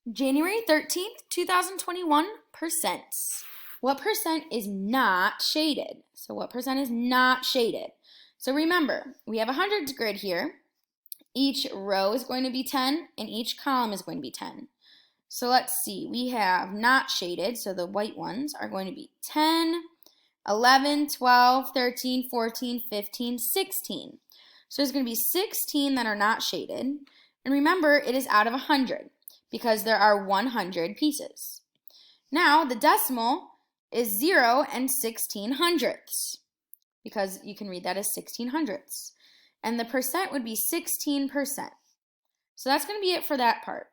January 13th, 2021 percents. What percent is not shaded? So what percent is not shaded? So remember, we have a hundreds grid here. Each row is going to be 10 and each column is going to be 10. So let's see, we have not shaded, so the white ones are going to be 10, 11, 12, 13, 14, 15, 16. So there's going to be 16 that are not shaded. And remember, it is out of 100 because there are 100 pieces. Now, the decimal is 0 and 16 hundredths because you can read that as 16 hundredths. And the percent would be 16%. So that's going to be it for that part.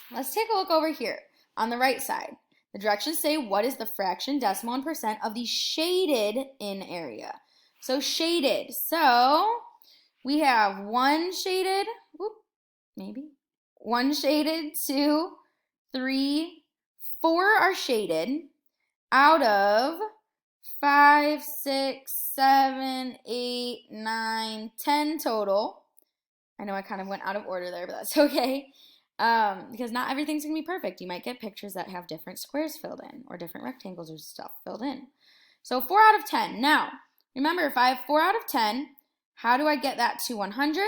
Let's take a look over here on the right side. The directions say what is the fraction, decimal, and percent of the shaded in area. So shaded. So we have one shaded, one shaded, 2, 3, 4 are shaded out of 5, 6, 7, 8, 9, 10 total. I know I kind of went out of order there, but that's okay. Because not everything's going to be perfect. You might get pictures that have different squares filled in or different rectangles or stuff filled in. So 4 out of 10. Now, remember, if I have 4 out of 10, how do I get that to 100?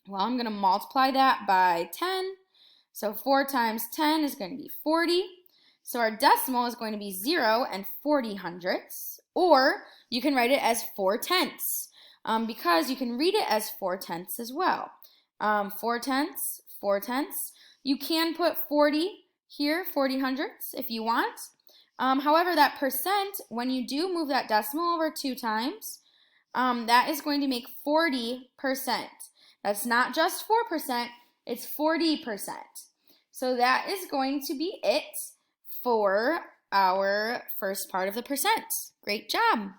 Well, I'm going to multiply that by 10. So 4 times 10 is going to be 40. So our decimal is going to be 0 and 40 hundredths. Or you can write it as 4 tenths because you can read it as 4 tenths as well. 4 tenths. 4 tenths. You can put 40 here, 40 hundredths if you want. However, that percent, when you do move that decimal over 2 times, that is going to make 40%. That's not just 4%, it's 40%. So that is going to be it for our first part of the percent. Great job.